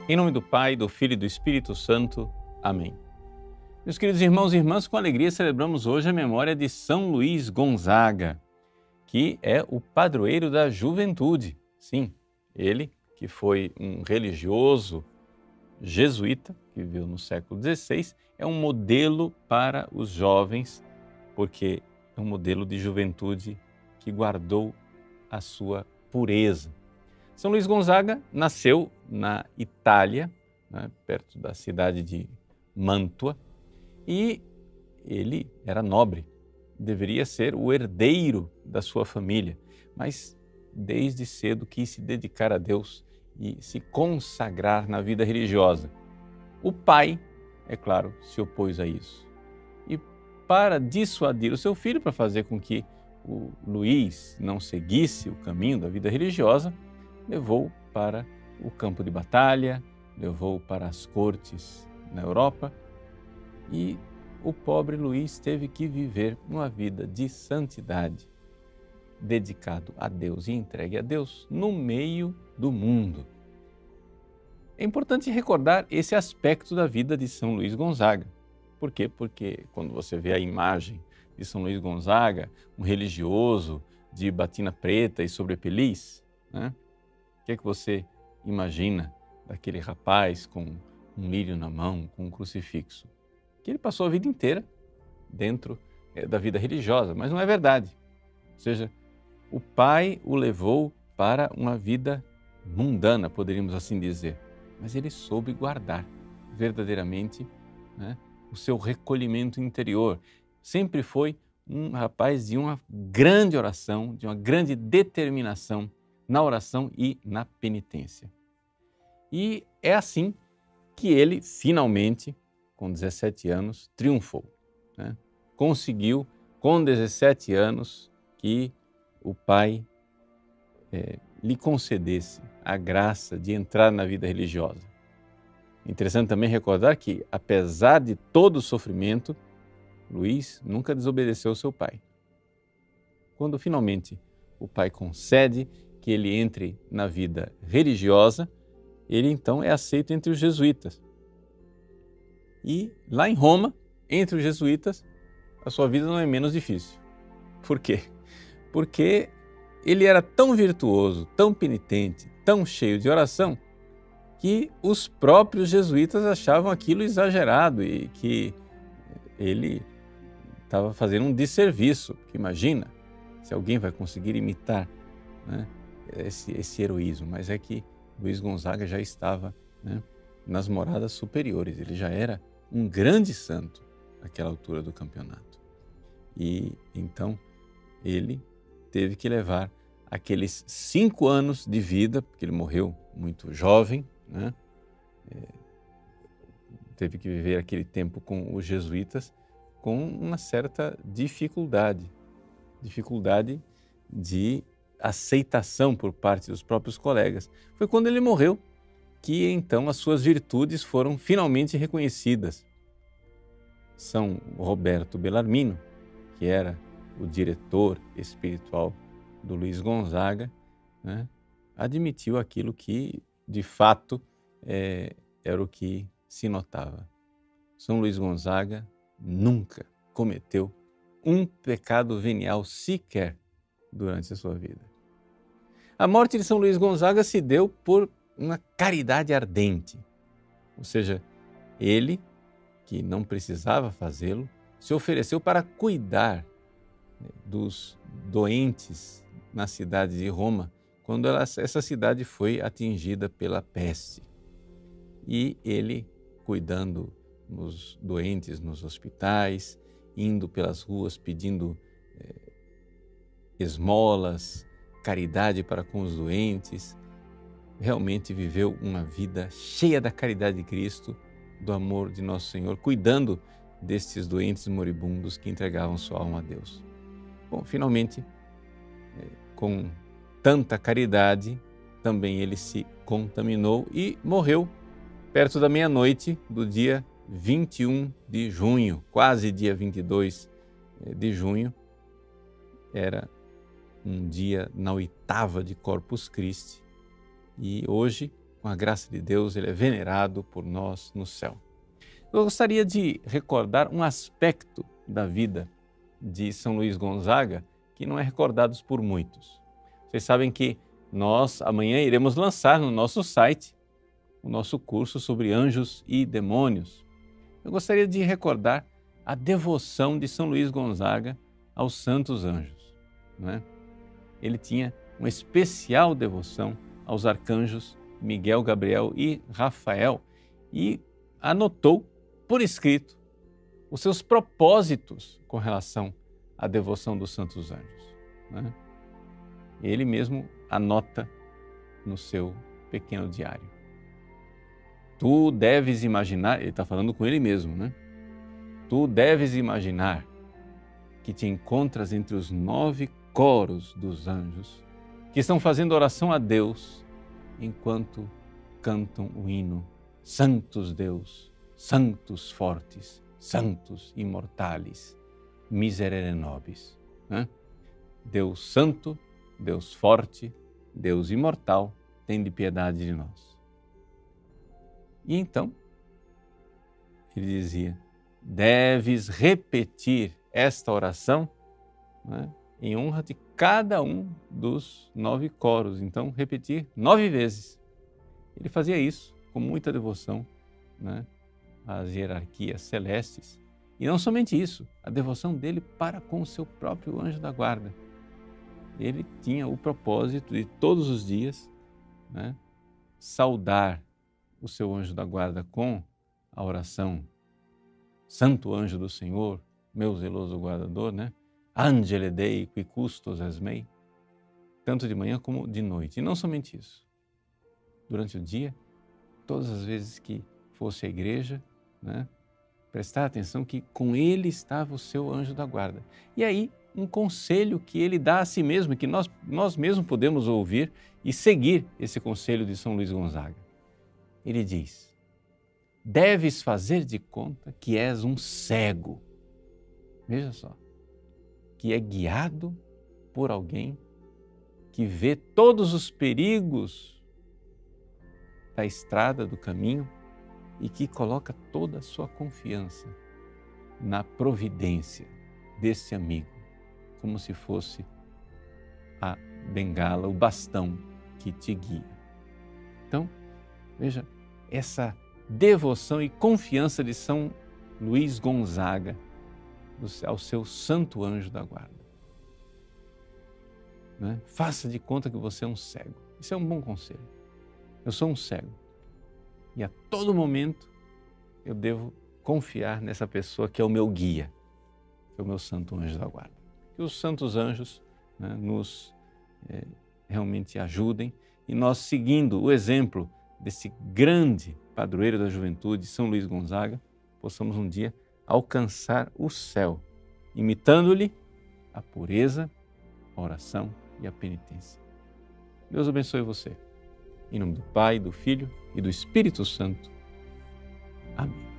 Em nome do Pai, do Filho e do Espírito Santo. Amém. Meus queridos irmãos e irmãs, com alegria celebramos hoje a memória de São Luís Gonzaga, que é o padroeiro da juventude. Sim, ele que foi um religioso jesuíta, que viveu no século XVI, é um modelo para os jovens, porque é um modelo de juventude que guardou a sua pureza. São Luís Gonzaga nasceu na Itália, perto da cidade de Mantua, e ele era nobre, deveria ser o herdeiro da sua família, mas desde cedo quis se dedicar a Deus e se consagrar na vida religiosa. O pai, é claro, se opôs a isso. E para dissuadir o seu filho, para fazer com que o Luís não seguisse o caminho da vida religiosa, levou para o campo de batalha, levou para as cortes na Europa e o pobre Luís teve que viver uma vida de santidade, dedicado a Deus e entregue a Deus no meio do mundo. É importante recordar esse aspecto da vida de São Luís Gonzaga. Por quê? Porque quando você vê a imagem de São Luís Gonzaga, um religioso de batina preta e sobrepeliz, o que é que você imagina daquele rapaz com um lírio na mão, com um crucifixo? Que ele passou a vida inteira dentro da vida religiosa, mas não é verdade. Ou seja, o pai o levou para uma vida mundana, poderíamos assim dizer, mas ele soube guardar verdadeiramente o seu recolhimento interior. Sempre foi um rapaz de uma grande oração, de uma grande determinação na oração e na penitência. E é assim que ele finalmente, com 17 anos, triunfou. Conseguiu, com 17 anos, que o pai lhe concedesse a graça de entrar na vida religiosa. Interessante também recordar que, apesar de todo o sofrimento, Luís nunca desobedeceu ao seu pai. Quando finalmente o pai concede que ele entre na vida religiosa, ele então é aceito entre os jesuítas. E lá em Roma, entre os jesuítas, a sua vida não é menos difícil. Por quê? Porque ele era tão virtuoso, tão penitente, tão cheio de oração, que os próprios jesuítas achavam aquilo exagerado e que ele estava fazendo um desserviço. Porque imagina se alguém vai conseguir imitar esse heroísmo, mas é que Luís Gonzaga já estava nas moradas superiores, ele já era um grande santo naquela altura do campeonato. E então ele teve que levar aqueles 5 anos de vida, porque ele morreu muito jovem, teve que viver aquele tempo com os jesuítas com uma certa dificuldade de aceitação por parte dos próprios colegas. Foi quando ele morreu que então as suas virtudes foram finalmente reconhecidas. São Roberto Bellarmino, que era o diretor espiritual do Luís Gonzaga, admitiu aquilo que de fato era o que se notava. São Luís Gonzaga nunca cometeu um pecado venial sequer durante a sua vida. A morte de São Luís Gonzaga se deu por uma caridade ardente, ou seja, ele, que não precisava fazê-lo, se ofereceu para cuidar dos doentes na cidade de Roma, quando essa cidade foi atingida pela peste. E ele, cuidando dos doentes nos hospitais, indo pelas ruas pedindo esmolas, caridade para com os doentes, realmente viveu uma vida cheia da caridade de Cristo, do amor de Nosso Senhor, cuidando destes doentes moribundos que entregavam sua alma a Deus. Bom, finalmente, com tanta caridade, também ele se contaminou e morreu perto da meia-noite do dia 21 de junho, quase dia 22 de junho. Era um dia na oitava de Corpus Christi e hoje com a graça de Deus, ele é venerado por nós no céu. Eu gostaria de recordar um aspecto da vida de São Luís Gonzaga que não é recordado por muitos. Vocês sabem que nós amanhã iremos lançar no nosso site o nosso curso sobre anjos e demônios. Eu gostaria de recordar a devoção de São Luís Gonzaga aos santos anjos, não é? Ele tinha uma especial devoção aos arcanjos Miguel, Gabriel e Rafael e anotou por escrito os seus propósitos com relação à devoção dos santos anjos, né? Ele mesmo anota no seu pequeno diário. Tu deves imaginar, ele está falando com ele mesmo, né? Tu deves imaginar que te encontras entre os 9 coros dos anjos que estão fazendo oração a Deus enquanto cantam o hino Santos Deus, Santos Fortes, Santos Imortales, Miserere Nobis. Né? Deus Santo, Deus Forte, Deus Imortal, tende piedade de nós. E então, ele dizia, deves repetir esta oração, né, em honra de cada um dos 9 coros. Então, repetir 9 vezes. Ele fazia isso com muita devoção, né, às hierarquias celestes. E não somente isso, a devoção dele para com o seu próprio anjo da guarda. Ele tinha o propósito de todos os dias, né, saudar o seu anjo da guarda com a oração Santo Anjo do Senhor, meu zeloso guardador, né? Angele Dei qui custos es mei, tanto de manhã como de noite. E não somente isso. Durante o dia, todas as vezes que fosse à igreja, né, prestar atenção que com ele estava o seu anjo da guarda. E aí, um conselho que ele dá a si mesmo, que nós mesmos podemos ouvir e seguir esse conselho de São Luís Gonzaga. Ele diz, deves fazer de conta que és um cego. Veja só, que é guiado por alguém que vê todos os perigos da estrada, do caminho e que coloca toda a sua confiança na providência desse amigo, como se fosse a bengala, o bastão que te guia. Então, veja, essa devoção e confiança de São Luís Gonzaga ao seu santo anjo da guarda. Né? Faça de conta que você é um cego. Isso é um bom conselho. Eu sou um cego e a todo momento eu devo confiar nessa pessoa que é o meu guia, que é o meu santo anjo da guarda. Que os santos anjos, né, nos realmente ajudem e nós, seguindo o exemplo desse grande padroeiro da juventude, São Luís Gonzaga, possamos um dia alcançar o céu, imitando-lhe a pureza, a oração e a penitência. Deus abençoe você. Em nome do Pai, do Filho e do Espírito Santo. Amém.